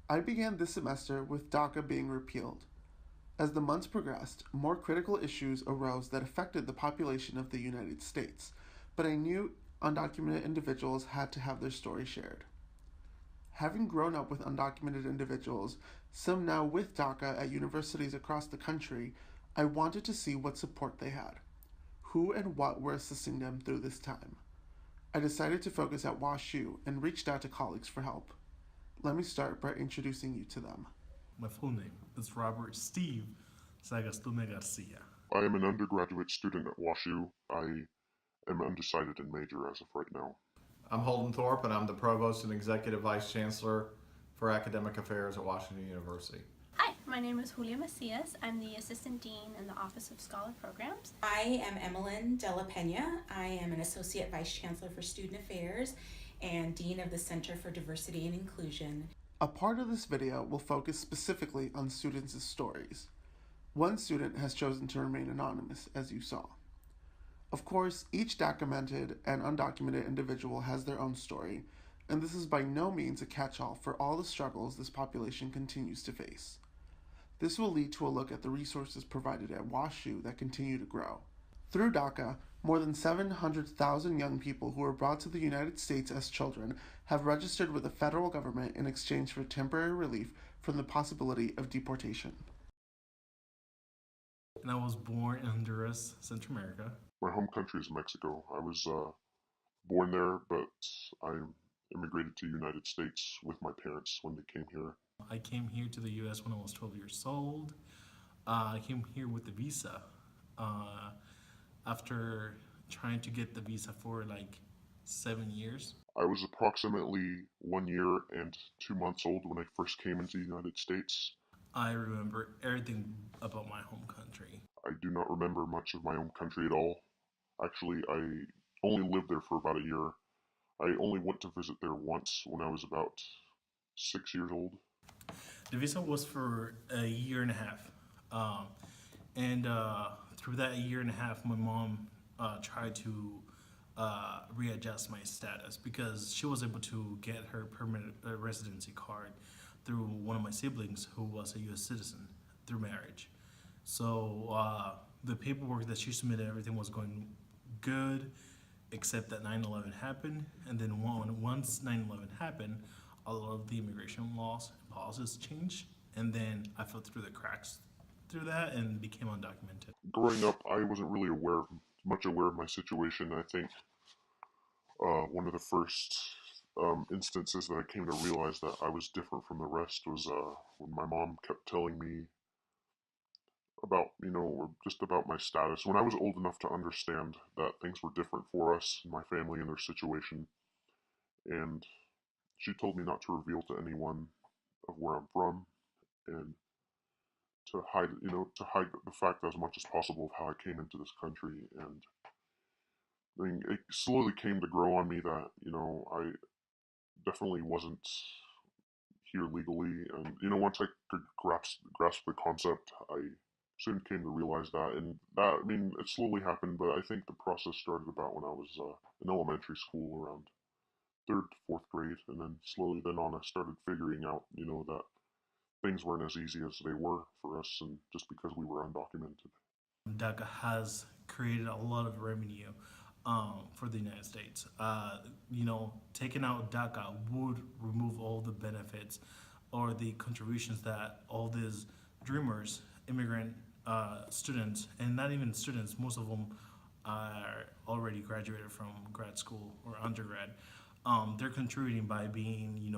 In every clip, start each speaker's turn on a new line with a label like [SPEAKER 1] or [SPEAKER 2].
[SPEAKER 1] I began this semester with DACA being repealed. As the months progressed, more critical issues arose that affected the population of the United States, but I knew undocumented individuals had to have their story shared. Having grown up with undocumented individuals, some now with DACA at universities across the country, I wanted to see what support they had, who and what were assisting them through this time. I decided to focus at WashU and reached out to colleagues for help. Let me start by introducing you to them.
[SPEAKER 2] My full name is Robert Steve Sagastume Garcia.
[SPEAKER 3] I am an undergraduate student at WashU. I am undecided in major as of right now.
[SPEAKER 4] I'm Holden Thorpe, and I'm the Provost and Executive Vice Chancellor for Academic Affairs at Washington University.
[SPEAKER 5] Hi, my name is Julia Macias. I'm the Assistant Dean in the Office of Scholar Programs.
[SPEAKER 6] I am Emelyn Della Pena. I am an Associate Vice Chancellor for Student Affairs and Dean of the Center for Diversity and Inclusion.
[SPEAKER 1] A part of this video will focus specifically on students' stories. One student has chosen to remain anonymous, as you saw. Of course, each documented and undocumented individual has their own story, and this is by no means a catch-all for all the struggles this population continues to face. This will lead to a look at the resources provided at WashU that continue to grow. Through DACA, more than 700,000 young people who were brought to the United States as children have registered with the federal government in exchange for temporary relief from the possibility of deportation.
[SPEAKER 2] And I was born in Honduras, Central America.
[SPEAKER 3] My home country is Mexico. I was born there, but I immigrated to the United States with my parents when they came here.
[SPEAKER 2] I came here to the U.S. when I was 12 years old. I came here with the visa. After trying to get the visa for like 7 years.
[SPEAKER 3] I was approximately 1 year and 2 months old when I first came into the United States.
[SPEAKER 2] I remember everything about my home country.
[SPEAKER 3] I do not remember much of my own country at all. Actually, I only lived there for about a year. I only went to visit there once when I was about 6 years old.
[SPEAKER 2] The visa was for a year and a half. And through that year and a half, my mom tried to readjust my status because she was able to get her permanent residency card through one of my siblings who was a U.S. citizen through marriage. So the paperwork that she submitted, everything was going good, except that 9/11 happened. And then once 9/11 happened, a lot of the immigration laws and policies changed. And then I fell through the cracks through that and became undocumented.
[SPEAKER 3] Growing up, I wasn't really much aware of my situation. I think one of the first instances that I came to realize that I was different from the rest was when my mom kept telling me about, just about my status. When I was old enough to understand that things were different for us, my family and their situation, and she told me not to reveal to anyone of where I'm from, and to hide, to hide the fact as much as possible of how I came into this country. And I mean, it slowly came to grow on me that, I definitely wasn't here legally. And, once I could grasp the concept, I soon came to realize that. And that, I mean, it slowly happened, but I think the process started about when I was in elementary school around third, fourth grade. And then slowly then on, I started figuring out, that things weren't as easy as they were for us, and just because we were undocumented.
[SPEAKER 2] DACA has created a lot of revenue for the United States. Taking out DACA would remove all the benefits or the contributions that all these dreamers, immigrant students, and not even students, most of them are already graduated from grad school or undergrad. They're contributing by being,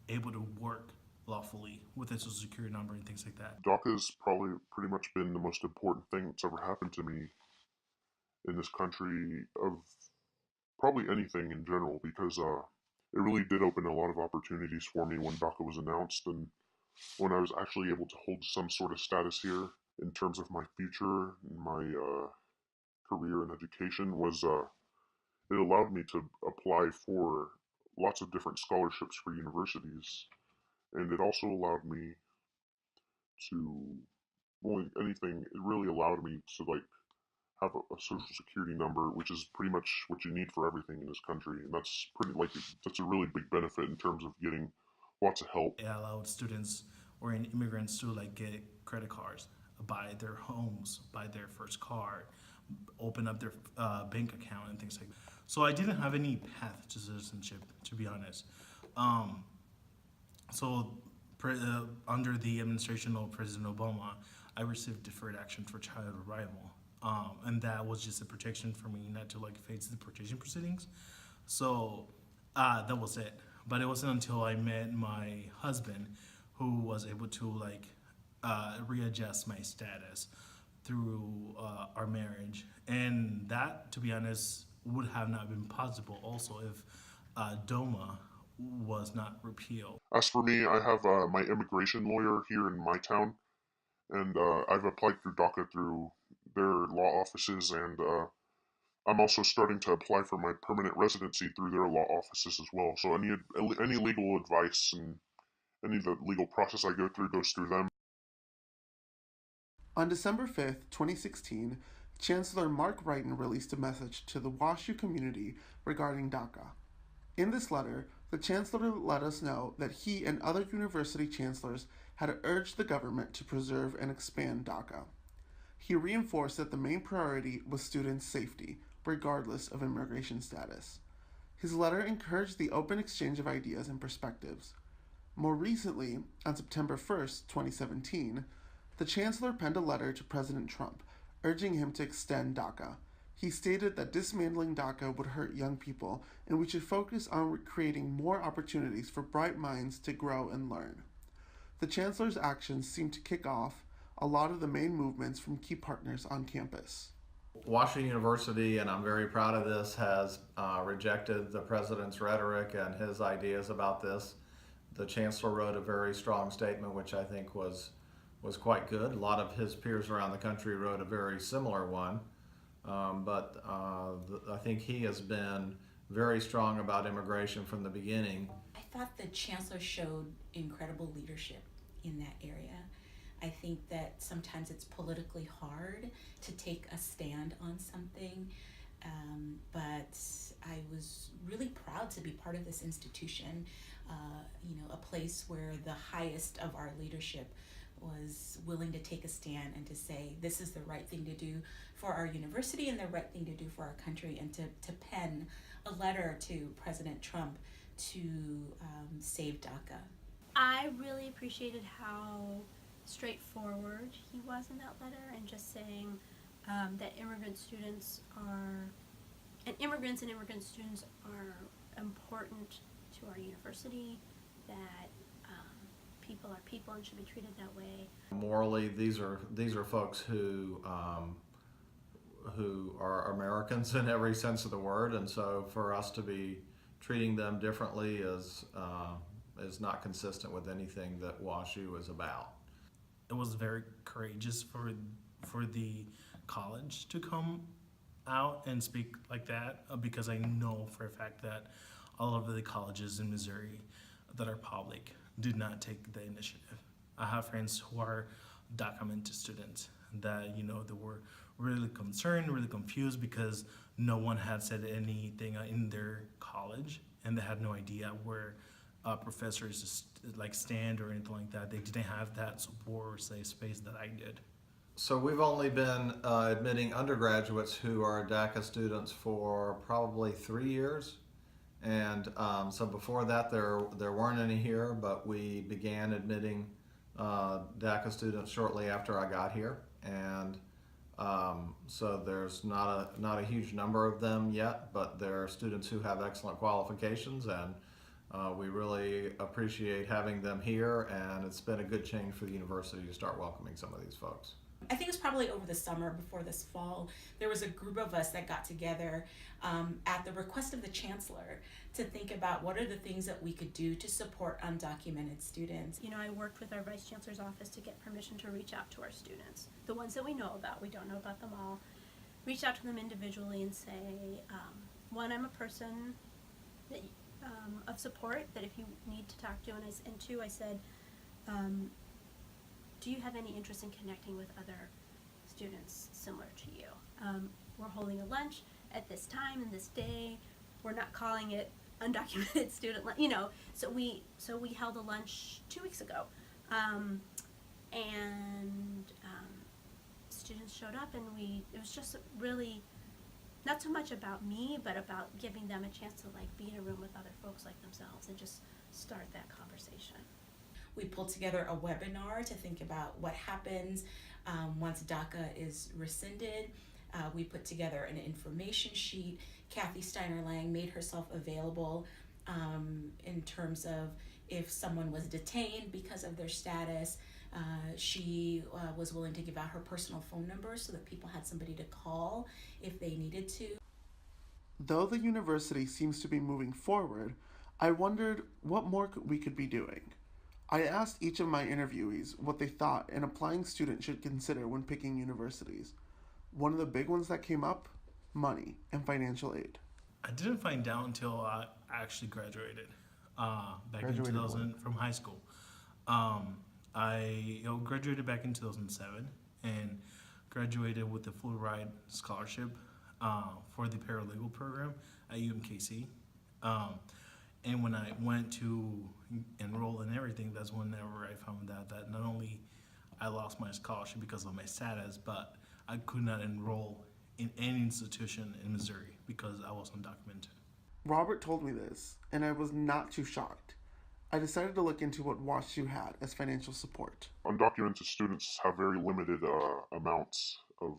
[SPEAKER 2] able to work lawfully with a social security number and things like that.
[SPEAKER 3] DACA has probably pretty much been the most important thing that's ever happened to me in this country, of probably anything in general, because it really did open a lot of opportunities for me when DACA was announced, and when I was actually able to hold some sort of status here in terms of my future, my career and education, was it allowed me to apply for lots of different scholarships for universities. And it also allowed me to, well, anything, it really allowed me to have a social security number, which is pretty much what you need for everything in this country. And that's that's a really big benefit in terms of getting lots of help.
[SPEAKER 2] It allowed students or immigrants to like get credit cards, buy their homes, buy their first car, open up their bank account and things like that. So I didn't have any path to citizenship, to be honest. Um, so under the administration of President Obama, I received deferred action for child arrival. And that was just a protection for me not to like face deportation proceedings. So that was it. But it wasn't until I met my husband who was able to like readjust my status through our marriage. And that, to be honest, would have not been possible also if DOMA was not repealed.
[SPEAKER 3] As for me, I have my immigration lawyer here in my town, and I've applied through DACA through their law offices, and I'm also starting to apply for my permanent residency through their law offices as well. So any legal advice and any of the legal process I go through goes through them.
[SPEAKER 1] On December 5th, 2016, Chancellor Mark Wrighton released a message to the WashU community regarding DACA. In this letter, the Chancellor let us know that he and other university chancellors had urged the government to preserve and expand DACA. He reinforced that the main priority was students' safety, regardless of immigration status. His letter encouraged the open exchange of ideas and perspectives. More recently, on September 1st, 2017, the Chancellor penned a letter to President Trump, urging him to extend DACA. He stated that dismantling DACA would hurt young people, and we should focus on creating more opportunities for bright minds to grow and learn. The Chancellor's actions seem to kick off a lot of the main movements from key partners on campus.
[SPEAKER 4] WashU University, and I'm very proud of this, has rejected the president's rhetoric and his ideas about this. The chancellor wrote a very strong statement, which I think was quite good. A lot of his peers around the country wrote a very similar one, but I think he has been very strong about immigration from the beginning.
[SPEAKER 6] I thought the chancellor showed incredible leadership in that area. I think that sometimes it's politically hard to take a stand on something, but I was really proud to be part of this institution, a place where the highest of our leadership was willing to take a stand and to say this is the right thing to do for our university and the right thing to do for our country, and to pen a letter to President Trump to save DACA.
[SPEAKER 5] I really appreciated how straightforward he was in that letter, and just saying that immigrants and immigrant students are important to our university, that people are people and should be treated that way.
[SPEAKER 4] Morally, these are folks who are Americans in every sense of the word, and so for us to be treating them differently is not consistent with anything that WashU is about.
[SPEAKER 2] It was very courageous for the college to come out and speak like that, because I know for a fact that all of the colleges in Missouri that are public did not take the initiative. I have friends who are documented students that, they were really concerned, really confused, because no one had said anything in their college, and they had no idea where professors stand or anything like that. They didn't have that support or safe space that I did.
[SPEAKER 4] So we've only been admitting undergraduates who are DACA students for probably 3 years. And so before that, there weren't any here, but we began admitting DACA students shortly after I got here. And so there's not a huge number of them yet, but there are students who have excellent qualifications, and we really appreciate having them here, and it's been a good change for the university to start welcoming some of these folks.
[SPEAKER 6] I think it was probably over the summer before this fall, there was a group of us that got together at the request of the chancellor to think about what are the things that we could do to support undocumented students.
[SPEAKER 5] I worked with our vice chancellor's office to get permission to reach out to our students. The ones that we know about, we don't know about them all. Reach out to them individually and say, one, I'm a person that, of support that if you need to talk to, and two, I said, do you have any interest in connecting with other students similar to you? We're holding a lunch at this time and this day. We're not calling it undocumented student, so we held a lunch 2 weeks ago, and students showed up, and it was just really not so much about me, but about giving them a chance to be in a room with other folks like themselves and just start that conversation.
[SPEAKER 6] We pulled together a webinar to think about what happens once DACA is rescinded. We put together an information sheet. Kathy Steiner-Lang made herself available in terms of if someone was detained because of their status. She was willing to give out her personal phone number so that people had somebody to call if they needed to.
[SPEAKER 1] Though the university seems to be moving forward, I wondered what more we could be doing. I asked each of my interviewees what they thought an applying student should consider when picking universities. One of the big ones that came up, money and financial aid.
[SPEAKER 2] I didn't find out until I actually graduated back in
[SPEAKER 1] Graduated
[SPEAKER 2] 2000 from high school. I graduated back in 2007 and graduated with a full ride scholarship for the paralegal program at UMKC. And when I went to enroll and everything, that's whenever I found out that not only I lost my scholarship because of my status, but I could not enroll in any institution in Missouri because I was undocumented.
[SPEAKER 1] Robert told me this, and I was not too shocked. I decided to look into what WashU had as financial support.
[SPEAKER 3] Undocumented students have very limited amounts of,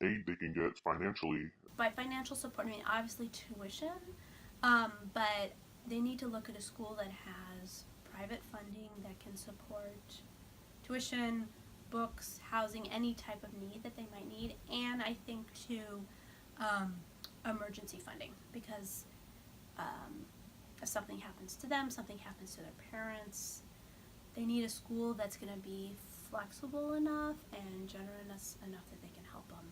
[SPEAKER 3] aid they can get financially.
[SPEAKER 5] By financial support, I mean obviously tuition, but they need to look at a school that has private funding that can support tuition, books, housing, any type of need that they might need, and I think too emergency funding, because if something happens to them, something happens to their parents, they need a school that's going to be flexible enough and generous enough that they can help them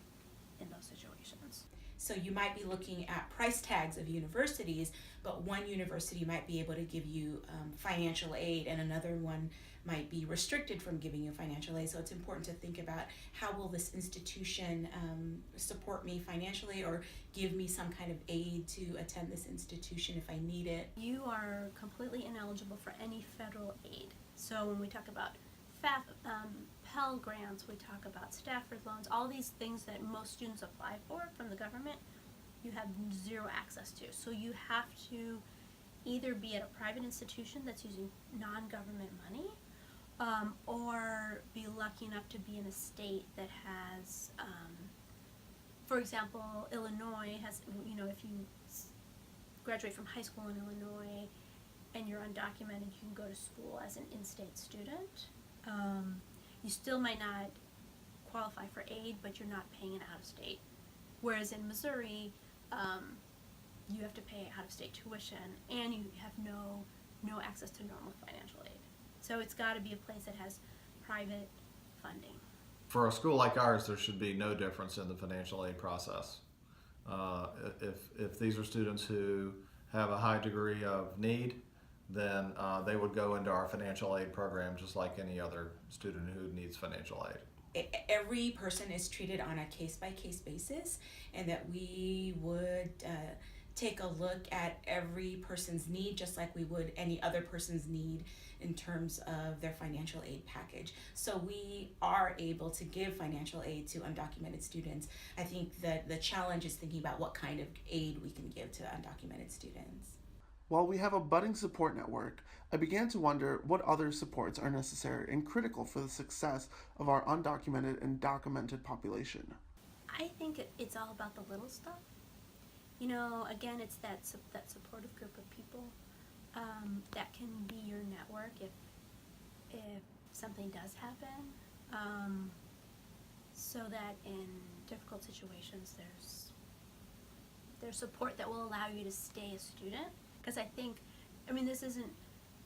[SPEAKER 5] in those situations.
[SPEAKER 6] So you might be looking at price tags of universities, but one university might be able to give you financial aid and another one might be restricted from giving you financial aid. So it's important to think about how will this institution support me financially or give me some kind of aid to attend this institution if I need it.
[SPEAKER 5] You are completely ineligible for any federal aid. So when we talk about Pell grants, we talk about Stafford loans, all these things that most students apply for from the government, you have zero access to. So you have to either be at a private institution that's using non-government money, or be lucky enough to be in a state that has, for example, Illinois has, if you graduate from high school in Illinois and you're undocumented, you can go to school as an in-state student. You still might not qualify for aid, but you're not paying it out of state. Whereas in Missouri, you have to pay out-of-state tuition, and you have no access to normal financial aid. So it's got to be a place that has private funding.
[SPEAKER 4] For a school like ours, there should be no difference in the financial aid process. If these are students who have a high degree of need, then they would go into our financial aid program just like any other student who needs financial aid.
[SPEAKER 6] Every person is treated on a case-by-case basis, and that we would take a look at every person's need just like we would any other person's need in terms of their financial aid package. So we are able to give financial aid to undocumented students. I think that the challenge is thinking about what kind of aid we can give to undocumented students.
[SPEAKER 1] While we have a budding support network, I began to wonder what other supports are necessary and critical for the success of our undocumented and documented population.
[SPEAKER 5] I think it's all about the little stuff. Again, it's that supportive group of people that can be your network if something does happen, so that in difficult situations there's support that will allow you to stay a student. Because I think, this isn't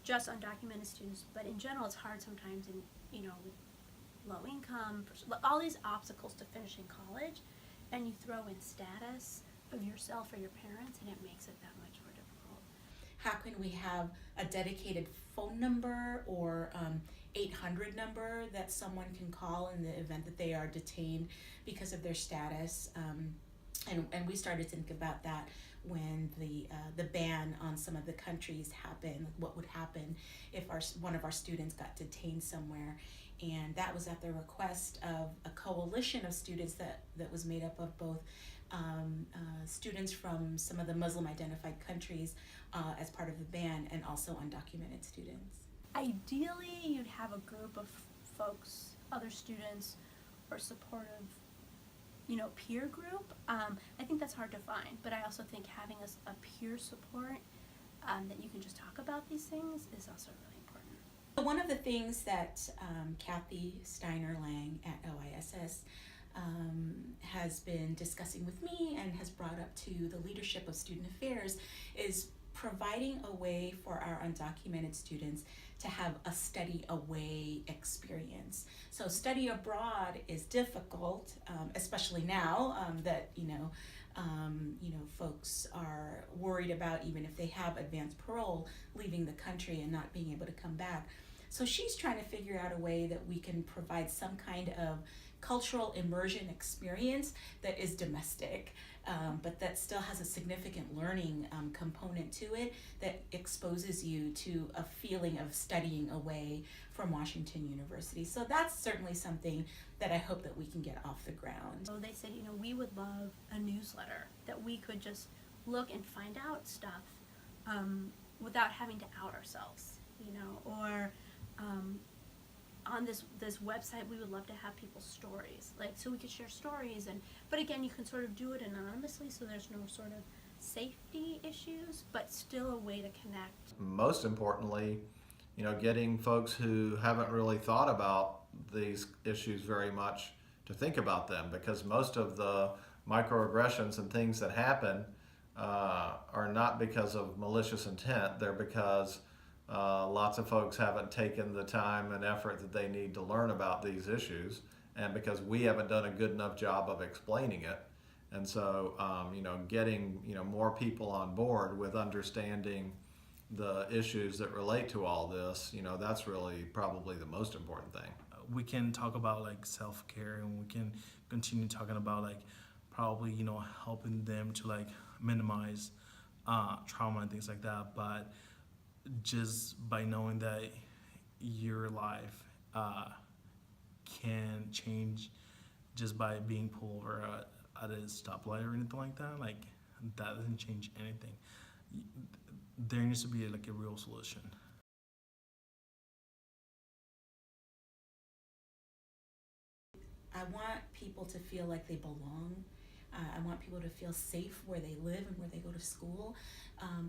[SPEAKER 5] just undocumented students, but in general it's hard sometimes in, low income, all these obstacles to finishing college, and you throw in status of yourself or your parents, and it makes it that much more difficult.
[SPEAKER 6] How can we have a dedicated phone number or 800 number that someone can call in the event that they are detained because of their status? And we started to think about that when the ban on some of the countries happened, what would happen if one of our students got detained somewhere. And that was at the request of a coalition of students that was made up of both students from some of the Muslim identified countries as part of the ban, and also undocumented students.
[SPEAKER 5] Ideally, you'd have a group of folks, other students, or supportive, peer group. I think that's hard to find, but I also think having a peer support that you can just talk about these things is also really important.
[SPEAKER 6] One of the things that Kathy Steiner-Lang at OISS has been discussing with me and has brought up to the leadership of student affairs is providing a way for our undocumented students to have a study away experience. So study abroad is difficult, especially now that folks are worried about, even if they have advanced parole, leaving the country and not being able to come back. So she's trying to figure out a way that we can provide some kind of cultural immersion experience that is domestic, but that still has a significant learning component to it that exposes you to a feeling of studying away from Washington University. So that's certainly something that I hope that we can get off the ground.
[SPEAKER 5] So they said, we would love a newsletter that we could just look and find out stuff without having to out ourselves, or on this website, we would love to have people's stories, so we could share stories, but again, you can sort of do it anonymously, so there's no sort of safety issues, but still a way to connect.
[SPEAKER 4] Most importantly, getting folks who haven't really thought about these issues very much to think about them, because most of the microaggressions and things that happen are not because of malicious intent. They're because lots of folks haven't taken the time and effort that they need to learn about these issues, and because we haven't done a good enough job of explaining it. And so, getting more people on board with understanding the issues that relate to all this, that's really probably the most important thing.
[SPEAKER 2] We can talk about self-care, and we can continue talking about probably helping them to minimize trauma and things like that, but just by knowing that your life can change just by being pulled over at a stoplight or anything like that, that doesn't change anything. There needs to be a real solution.
[SPEAKER 6] I want people to feel like they belong. I want people to feel safe where they live and where they go to school,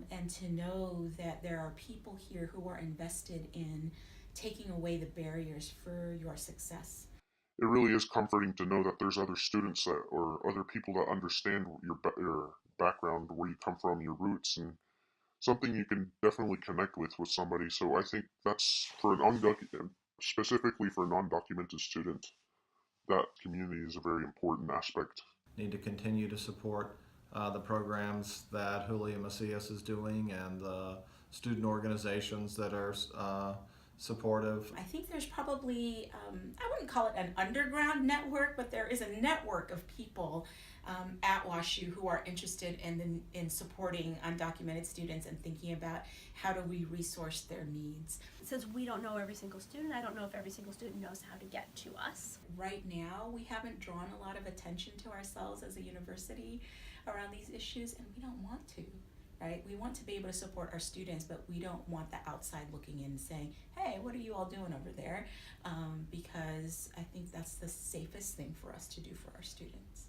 [SPEAKER 6] and to know that there are people here who are invested in taking away the barriers for your success.
[SPEAKER 3] It really is comforting to know that there's other students or other people that understand your background, where you come from, your roots, and something you can definitely connect with somebody. So I think that's specifically for a non-documented student, that community is a very important aspect.
[SPEAKER 4] Need to continue to support the programs that Julia Macias is doing, and the student organizations that are supportive.
[SPEAKER 6] I think there's probably, I wouldn't call it an underground network, but there is a network of people at WashU who are interested in supporting undocumented students and thinking about how do we resource their needs.
[SPEAKER 5] Since we don't know every single student, I don't know if every single student knows how to get to us.
[SPEAKER 6] Right now, we haven't drawn a lot of attention to ourselves as a university around these issues, and we don't want to. Right? We want to be able to support our students, but we don't want the outside looking in and saying, hey, what are you all doing over there? Because I think that's the safest thing for us to do for our students.